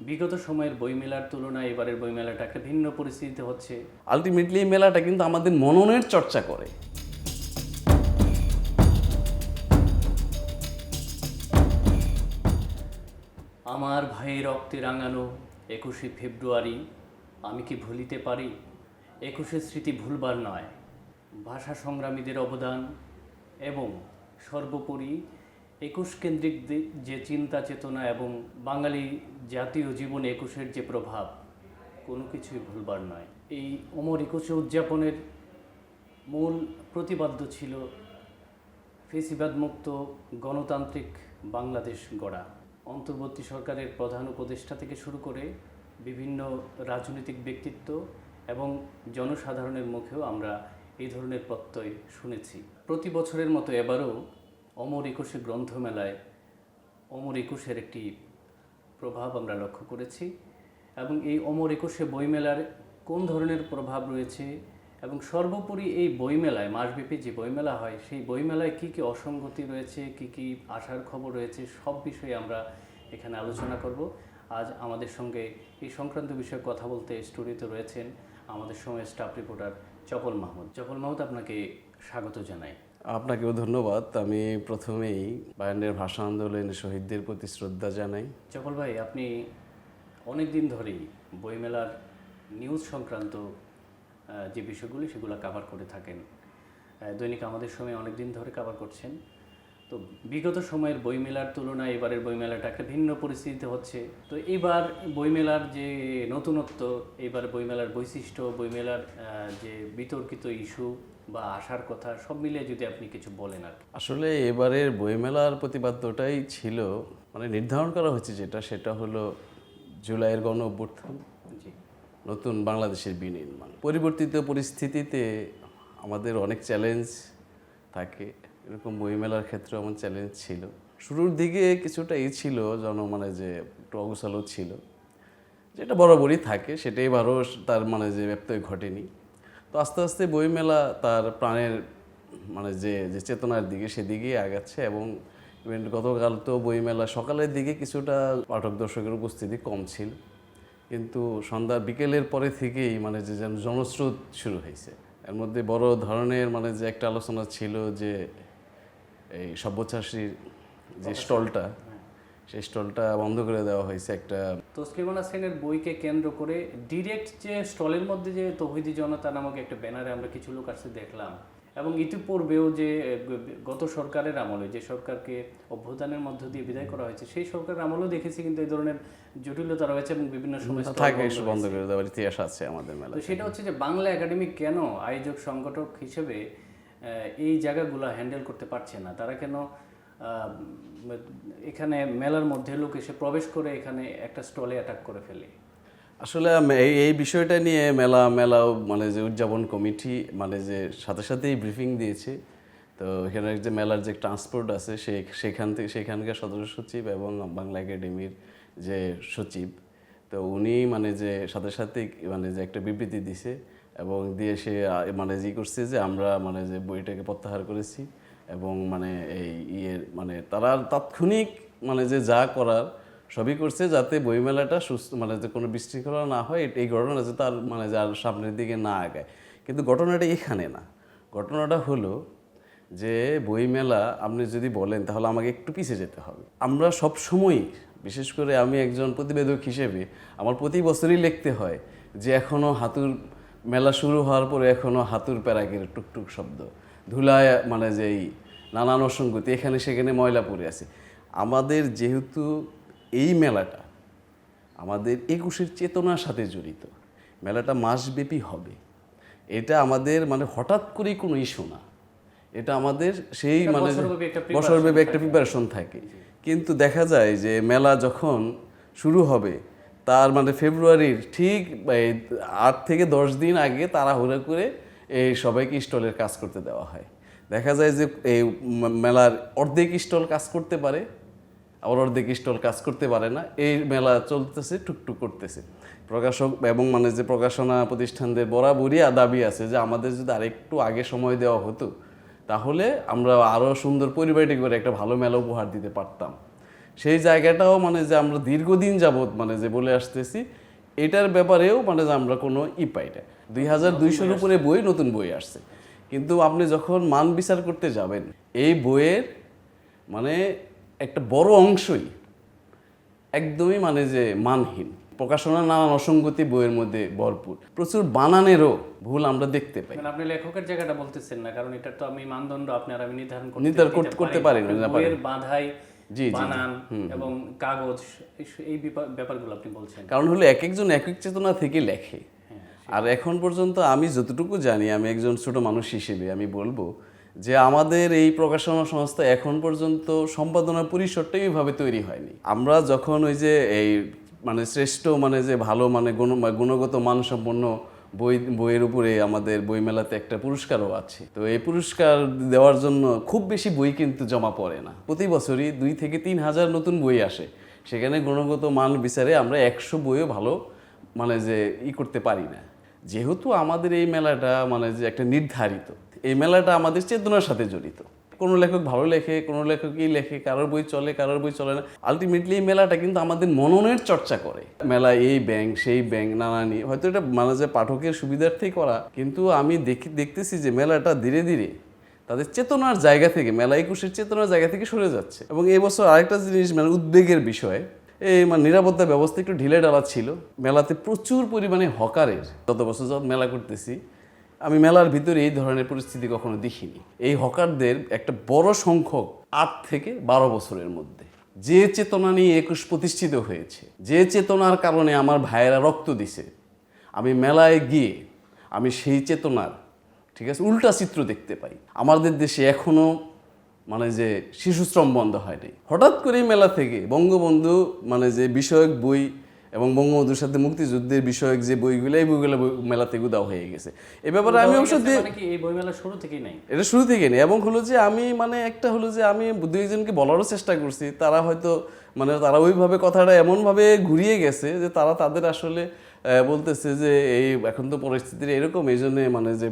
বিগত সময়ের বইমেলার তুলনায় এবারের বইমেলাটা একটা ভিন্ন পরিস্থিতিতে হচ্ছে। আলটিমেটলি এই মেলাটা কিন্তু আমাদের মননের চর্চা করে। আমার ভাইয়ের রক্তে রাঙানো 21শে ফেব্রুয়ারি আমি কি ভুলিতে পারি? 21শে স্মৃতি ভুলবার নয়, ভাষা সংগ্রামীদের অবদান এবং সর্বোপরি 21 কেন্দ্রিক যে চিন্তা চেতনা এবং বাঙালি জাতীয় জীবনে 21-এর যে প্রভাব, কোনো কিছুই ভুলবার নয়। এই অমর 21শে উদযাপনের মূল প্রতিপাদ্য ছিল ফেসিবাদ মুক্ত গণতান্ত্রিক বাংলাদেশ গড়া। অন্তর্বর্তী সরকারের প্রধান উপদেষ্টা থেকে শুরু করে বিভিন্ন রাজনৈতিক ব্যক্তিত্ব এবং জনসাধারণের মুখেও আমরা এই ধরনের প্রত্যয় শুনেছি। প্রতি বছরের মতো এবারও অমর 21শে গ্রন্থমেলায় অমর 21-এর একটি প্রভাব আমরা লক্ষ্য করেছি এবং এই অমর 21শে বইমেলার কোন ধরনের প্রভাব রয়েছে এবং সর্বোপরি এই বইমেলায় মাসব্যাপী যে বইমেলা হয় সেই বইমেলায় কী কী অসঙ্গতি রয়েছে, কী কী আশার খবর রয়েছে, সব বিষয়ে আমরা এখানে আলোচনা করব। আজ আমাদের সঙ্গে এই সংক্রান্ত বিষয়ে কথা বলতে স্টুডিওতে রয়েছেন আমাদের সময়ের স্টাফ রিপোর্টার চপল মাহমুদ। চপল মাহমুদ, আপনাকে স্বাগত জানাই। আপনাকেও ধন্যবাদ। আমি প্রথমেই বায়ান্নের ভাষা আন্দোলনের শহীদদের প্রতি শ্রদ্ধা জানাই। চপল ভাই, আপনি অনেক দিন ধরেই বইমেলার নিউজ সংক্রান্ত যে বিষয়গুলি সেগুলো কভার করে থাকেন, দৈনিক আমাদের সময় অনেক দিন ধরে কভার করছেন। তো বিগত সময়ের বইমেলার তুলনায় এবারের বইমেলাটা একটা ভিন্ন পরিস্থিতিতে হচ্ছে। তো এবার বইমেলার যে নতুনত্ব, এবার বইমেলার বৈশিষ্ট্য, বইমেলার যে বিতর্কিত ইস্যু বা আশার কথা, সব মিলিয়ে যদি আপনি কিছু বলেন আর কি। আসলে এবারের বইমেলার প্রতিপাদ্যটাই ছিল, মানে নির্ধারণ করা হয়েছে সেটা হলো জুলাইয়ের গণ অভ্যুত্থান, জি, নতুন বাংলাদেশের বিনির্মাণ। পরিবর্তিত পরিস্থিতিতে আমাদের অনেক চ্যালেঞ্জ থাকে, এরকম বইমেলার ক্ষেত্রে আমার চ্যালেঞ্জ ছিল। শুরুর দিকে কিছুটা ছিল মানে যে একটু অগোছালো ছিল, যেটা বরাবরই থাকে, সেটাই এবারও তার মানে যে ব্যত্যয় ঘটেনি। তো আস্তে আস্তে বইমেলা তার প্রাণের মানে যে যে চেতনার দিকে সেদিকেই আগাচ্ছে এবং ইভেন গতকাল তো বইমেলা সকালের দিকে কিছুটা পাঠক দর্শকের উপস্থিতি কম ছিল, কিন্তু সন্ধ্যা বিকেলের পরে থেকেই মানে যে যেন জনস্রোত শুরু হয়েছে। এর মধ্যে বড় ধরনের মানে যে একটা আলোচনা ছিল যে এই সব্যসাচীর যে স্টলটা, সেই স্টলটা বন্ধ করে দেওয়া হয়েছে। একটা তসলিমা নাসরিনের বইকে কেন্দ্র করে ডিরেক্ট যে স্টলের মধ্যে যে তৌহিদি জনতা নামক একটা ব্যানারে আমরা কিছু লোক আসতে দেখলাম এবং ইতিপূর্বেও যে গত সরকারের আমলে যে সরকারকে অভ্যুত্থানের মধ্য দিয়ে বিদায় করা হয়েছে সেই সরকারের আমলেও দেখেছি কিন্তু এই ধরনের জটিলতা রয়েছে এবং বিভিন্ন সময় থাকে বন্ধ করে দেওয়ার ইতিহাস আছে আমাদের মেলা। তো সেটা হচ্ছে যে বাংলা একাডেমি কেন আয়োজক সংগঠক হিসেবে এই জায়গাগুলো হ্যান্ডেল করতে পারছে না? তারা কেন এখানে মেলার মধ্যে লোক এসে প্রবেশ করে এখানে একটা স্টলে অ্যাটাক করে ফেলে? আসলে এই বিষয়টা নিয়ে মেলাও মানে যে উদযাপন কমিটি মানে যে সাথে সাথেই ব্রিফিং দিয়েছে। তো এখানে যে মেলার যে ট্রান্সপোর্ট আছে সেখানকার সদস্য সচিব এবং বাংলা একাডেমির যে সচিব, তো উনি মানে যে সাথে সাথে মানে যে একটা বিবৃতি দিছে এবং দিয়ে সে মানে যে করছে যে আমরা মানে যে বইটাকে প্রত্যাহার করেছি এবং মানে মানে তারা তাৎক্ষণিক মানে যে যা করার সবই করছে যাতে বইমেলাটা সুস্থ মানে যে কোনো বিশৃঙ্খলা না হয়, এই ঘটনা যে তার মানে যার সামনের দিকে না আগায়। কিন্তু ঘটনাটা এখানে না, ঘটনাটা হলো যে বইমেলা আপনি যদি বলেন তাহলে আমাকে একটু পিছিয়ে যেতে হবে। আমরা সব সময়, বিশেষ করে আমি একজন প্রতিবেদক হিসেবে আমার প্রতি বছরই লিখতে হয় যে এখনও হাতুর মেলা শুরু হওয়ার পরে এখনও হাতুর প্যারাকের টুকটুক শব্দ, ধুলায় মানে যেই নানান অসঙ্গতি, এখানে সেখানে ময়লা পড়ে আছে। আমাদের যেহেতু এই মেলাটা আমাদের 21-এর চেতনার সাথে জড়িত, মেলাটা মাসব্যাপী হবে, এটা আমাদের মানে হঠাৎ করেই কোনো ইস্যু না, এটা আমাদের সেই মানে বছরব্যাপী একটা প্রিপারেশন থাকে। কিন্তু দেখা যায় যে মেলা যখন শুরু হবে তার মানে ফেব্রুয়ারির ঠিক 8 থেকে 10 দিন আগে তাড়াহুড়ো করে এই সবাইকে স্টলের কাজ করতে দেওয়া হয়। দেখা যায় যে এই মেলার অর্ধেক স্টল কাজ করতে পারে, আবার অর্ধেক স্টল কাজ করতে পারে না। এই মেলা চলতেছে, টুকটুক করতেছে। প্রকাশক এবং মানে যে প্রকাশনা প্রতিষ্ঠানদের বরাবরই দাবি আছে যে আমাদের যদি আরেকটু আগে সময় দেওয়া হতো তাহলে আমরা আরও সুন্দর পরিপাটি করে একটা ভালো মেলা উপহার দিতে পারতাম। সেই জায়গাটাও মানে যে আমরা দীর্ঘদিন যাবৎ মানে যে বলে আসতেছি, এটার ব্যাপারেও মানে যে আমরা কোনো পাই না। 2200-র উপরে বই, নতুন বই আসছে, কিন্তু আপনি যখন মান বিচার করতে যাবেন, এই বইয়ের মানে একটা বড় অংশই একদমই মানে যে মানহীন, প্রকাশনার নানান অসঙ্গতি বইয়ের মধ্যে ভরপুর, প্রচুর বানানেরও ভুল আমরা দেখতে পাই। মানে আপনি লেখকের জায়গাটা বলতেছেন না, কারণ এটা তো আমি মানদণ্ড আপনার আমি নির্ধারণ করতে পারি না। বইয়ের বাঁধাই, জি, বানান এবং কাগজ, এই ব্যাপারগুলো আপনি বলছেন। কারণ হলো এক একজন এক এক চেতনা থেকে লেখে। আর এখন পর্যন্ত আমি যতটুকু জানি, আমি একজন ছোট মানুষ হিসেবে আমি বলবো যে আমাদের এই প্রকাশনা সংস্থা এখন পর্যন্ত সম্পাদনার পরিসরটা এইভাবে তৈরি হয়নি। আমরা যখন ওই যে এই মানে শ্রেষ্ঠ মানে যে ভালো মানে গুণগত মানসম্পন্ন বইয়ের উপরে আমাদের বইমেলাতে একটা পুরস্কারও আছে, তো এই পুরস্কার দেওয়ার জন্য খুব বেশি বই কিন্তু জমা পড়ে না। প্রতি বছরই 2 থেকে 3 হাজার নতুন বই আসে, সেখানে গুণগত মান বিচারে আমরা 100 বইও ভালো মানে যে করতে পারি না। যেহেতু আমাদের এই মেলাটা মানে যে একটা নির্ধারিত, এই মেলাটা আমাদের চেতনার সাথে জড়িত। কোনো লেখক ভালো লেখে, কোনো লেখকই লেখে, কারোর বই চলে, কারোর বই চলে না। আলটিমেটলি এই মেলাটা কিন্তু আমাদের মননের চর্চা করে। মেলা এই ব্যাংক সেই ব্যাংক নানানি, হয়তো এটা মানে যে পাঠকের সুবিধার্থেই করা, কিন্তু আমি দেখতেছি যে মেলাটা ধীরে ধীরে তাদের চেতনার জায়গা থেকে, মেলা 21-এর চেতনার জায়গা থেকে সরে যাচ্ছে। এবং এই বছর আরেকটা জিনিস মানে উদ্বেগের বিষয়, এই মানে নিরাপত্তা ব্যবস্থা একটু ঢিলে ঢালা ছিল। মেলাতে প্রচুর পরিমাণে হকারের, গত বছর যখন মেলা করতেছি আমি মেলার ভিতরে এই ধরনের পরিস্থিতি কখনো দেখিনি। এই হকারদের একটা বড় সংখ্যক 8 থেকে 12 বছরের মধ্যে, যে চেতনা নিয়ে 21 প্রতিষ্ঠিত হয়েছে, যে চেতনার কারণে আমার ভাইয়েরা রক্ত দিছে, আমি মেলায় গিয়ে আমি সেই চেতনার ঠিক আছে উল্টা চিত্র দেখতে পাই। আমাদের দেশে এখনো মানে যে শিশুশ্রম বন্ধ হয়নি। হঠাৎ করেই মেলা থেকে বঙ্গবন্ধু মানে যে বিষয়ক বই এবং বঙ্গবন্ধুর সাথে মুক্তিযুদ্ধের বিষয়ক যে বইগুলো, এই বইগুলো মেলা থেকে উদাও হয়ে গেছে। এই ব্যাপারে আমি অবশ্য এই বইমেলা শুরু থেকেই নাই, এটা শুরু থেকে নেই। এবং হলো যে আমি মানে একটা হলো যে আমি 2-একজনকে বলারও চেষ্টা করছি, তারা হয়তো মানে তারা ওইভাবে কথাটা এমনভাবে ঘুরিয়ে গেছে যে তারা তাদের আসলে বলতেছে যে এই এখন তো পরিস্থিতি এরকম, এই জন্য মানে যে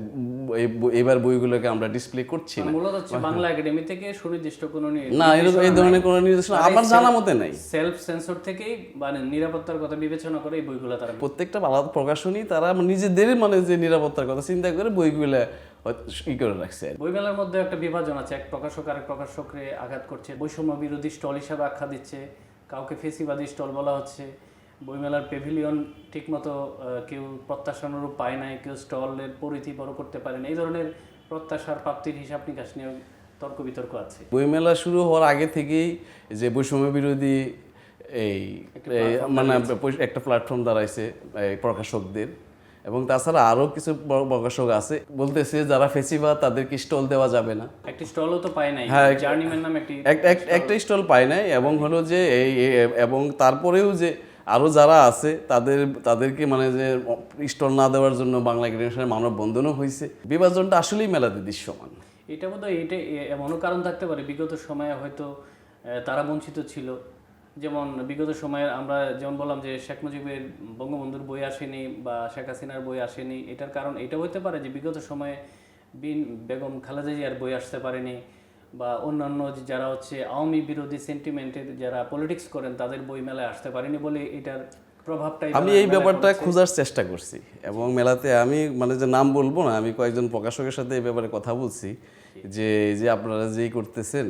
এবার বইগুলোকে আমরা ডিসপ্লে করছি না। মূলত হচ্ছে বাংলা একাডেমি থেকে সুনির্দিষ্ট কোনো না, এই ধরনের কোনো নির্দেশনা আমার জানা মতে নাই। সেলফ সেন্সর থেকেই মানে নিরাপত্তার কথা বিবেচনা করে এই বইগুলো তারা, প্রত্যেকটা আলাদা প্রকাশনী তারা নিজেদের মানে যে নিরাপত্তার কথা চিন্তা করে বইগুলো করে রাখছে। বইমেলার মধ্যে একটা বিভাজন আছে, এক প্রকাশক আরেক প্রকাশককে আঘাত করছে, বৈষম্য বিরোধী স্টল হিসাবে আখ্যা দিচ্ছে, কাউকে ফেসিবাদী স্টল বলা হচ্ছে। বইমেলার পেভিলিয়ন ঠিকমতো কেউ প্রত্যাশা অনুরূপ পায় নাই, কেউ স্টলের পরিধি বড় করতে পারে না। এই ধরনের প্রত্যাশার প্রাপ্তির হিসাব নিকাশ নিয়ে তর্ক বিতর্ক আছে। বইমেলা শুরু হওয়ার আগে থেকেই যে বৈষম্য বিরোধী এই মানে একটা প্ল্যাটফর্ম দাঁড়াইছে প্রকাশকদের, এবং তাছাড়া আরও কিছু প্রকাশক আছে বলতেছে যারা ফেসিবাদ তাদেরকে স্টল দেওয়া যাবে না। একটি স্টলও তো পায় নাই, হ্যাঁ, জার্নিম্যান নামে একটা স্টল পায় নাই। এবং হলো যে এই এবং তারপরেও যে আরও যারা আছে তাদেরকে মানে যে স্টল না দেওয়ার জন্য বাংলা একাডেমির মানববন্ধনও হয়েছে। বিভাজনটা আসলেই মেলাতে দৃশ্যমান। এটা বোধহয় এটা এমনও কারণ থাকতে পারে, বিগত সময়ে হয়তো তারা বঞ্চিত ছিল। যেমন বিগত সময়ে আমরা যেমন বললাম যে শেখ মুজিবের বঙ্গবন্ধুর বই আসেনি বা শেখ হাসিনার বই আসেনি, এটার কারণ এটা হতে পারে যে বিগত সময়ে বেগম খালেদা জিয়ার বই আসতে পারেনি, বা অন্যান্য যারা হচ্ছে আওয়ামী বিরোধী সেন্টিমেন্টের যারা পলিটিক্স করেন তাদের বই মেলায় আসতে পারেনি বলে এটার প্রভাবটাই আমি এই ব্যাপারটা খোঁজার চেষ্টা করছি। এবং মেলাতে আমি মানে যে নাম বলবো না, আমি কয়েকজন প্রকাশকের সাথে এই ব্যাপারে কথা বলছি যে আপনারা যেই করতেছেন,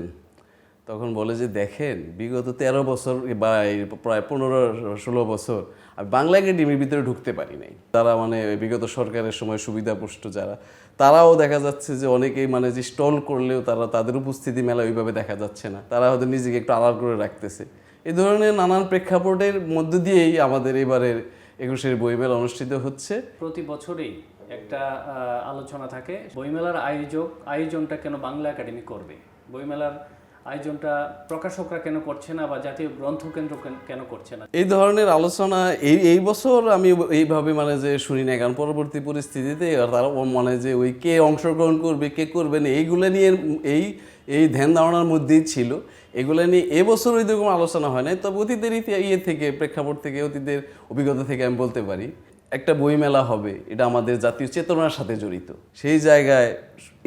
তখন বলে যে দেখেন বিগত 13 বছর বা প্রায় 15-16 বছর আমি বাংলা একাডেমির ভিতরে ঢুকতে পারি নাই। তারা মানে বিগত সরকারের সময় সুবিধাপুষ্ট যারা, তারাও দেখা যাচ্ছে যে অনেকেই মানে যে স্টল করলেও তাদের উপস্থিতি মেলা ওইভাবে দেখা যাচ্ছে না, তারা হয়তো নিজেকে একটু আড়াল করে রাখতেছে। এই ধরনের নানান প্রেক্ষাপটের মধ্য দিয়েই আমাদের এবারের 21-এর বইমেলা অনুষ্ঠিত হচ্ছে। প্রতি বছরই একটা আলোচনা থাকে বইমেলার আয়োজনটা কেন বাংলা একাডেমি করবে, বইমেলার আয়োজনটা প্রকাশকরা কেন করছে না বা জাতীয় গ্রন্থকেন্দ্র কেন করছে না। এই ধরনের আলোচনা এই বছর আমি এইভাবে মানে যে শুনি না, কারণ পরবর্তী পরিস্থিতিতে তারা মানে যে ওই কে অংশগ্রহণ করবে কে করবে না এইগুলো নিয়ে এই ধ্যান ধারণার মধ্যেই ছিল। এগুলো নিয়ে এবছর ওই রকম আলোচনা হয় না। তবে অতীতের থেকে প্রেক্ষাপট থেকে অতীতের অভিজ্ঞতা থেকে আমি বলতে পারি একটা বইমেলা হবে, এটা আমাদের জাতীয় চেতনার সাথে জড়িত। সেই জায়গায়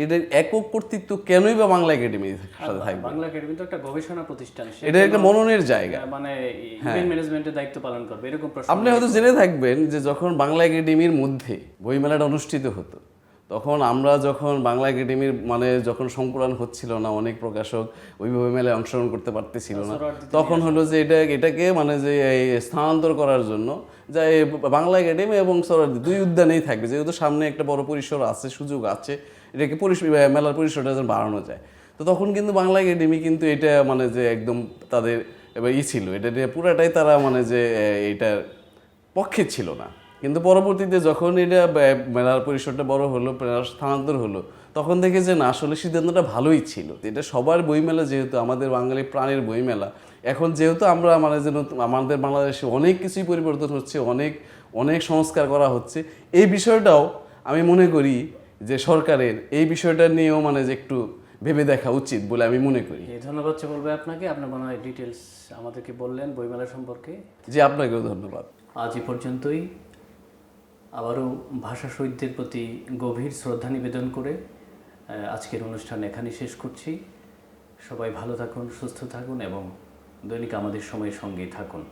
এটার একক কর্তৃত্ব কেনই বা বাংলা একাডেমির সাথে থাকবে? বাংলা একাডেমি তো একটা গবেষণা প্রতিষ্ঠান, এটা একটা মননের জায়গা, মানে ইভেন্ট ম্যানেজমেন্টের দায়িত্ব পালন করবে, এরকম প্রশ্ন। আপনি হয়তো জেনে থাকবেন যে যখন বাংলা একাডেমির মধ্যে বইমেলাটা অনুষ্ঠিত হতো, তখন আমরা যখন বাংলা একাডেমির মানে যখন সংকুলন হচ্ছিল না, অনেক প্রকাশক ওই বইমেলায় অংশগ্রহণ করতে পারতেছিল না, তখন হলো যে এটাকে মানে যে এই স্থানান্তর করার জন্য যে বাংলা একাডেমি এবং সরারদি দুই উদ্যানেই থাকবে, যেহেতু সামনে একটা বড় পরিসর আছে, সুযোগ আছে, এটাকে মেলার পরিসরটা যেন বাড়ানো যায়। তো তখন কিন্তু বাংলা একাডেমি কিন্তু এটা মানে যে একদম তাদের এবার ছিল, এটা নিয়ে পুরাটাই তারা মানে যে এটার পক্ষে ছিল না। কিন্তু পরবর্তীতে যখন এটা মেলার পরিসরটা বড় হলো, স্থানান্তর হলো, তখন দেখে যে না, আসলে সিদ্ধান্তটা ভালোই ছিল। এটা সবার বইমেলা, যেহেতু আমাদের বাঙালি প্রাণের বইমেলা, এখন যেহেতু আমরা মানে যে আমাদের বাংলাদেশে অনেক কিছুই পরিবর্তন হচ্ছে, অনেক অনেক সংস্কার করা হচ্ছে, এই বিষয়টাও আমি মনে করি যে সরকারের এই বিষয়টা নিয়েও মানে যে একটু ভেবে দেখা উচিত বলে আমি মনে করি। ধন্যবাদ বলবে আপনাকে, আপনার মনে হয় ডিটেলস আমাদেরকে বললেন বইমেলা সম্পর্কে। জি, আপনাকেও ধন্যবাদ। আজ এই পর্যন্তই। আবারও ভাষা শহীদদের প্রতি গভীর শ্রদ্ধা নিবেদন করে আজকের অনুষ্ঠান এখানেই শেষ করছি। সবাই ভালো থাকুন, সুস্থ থাকুন এবং দৈনিক আমাদের সময়ের সঙ্গেই থাকুন।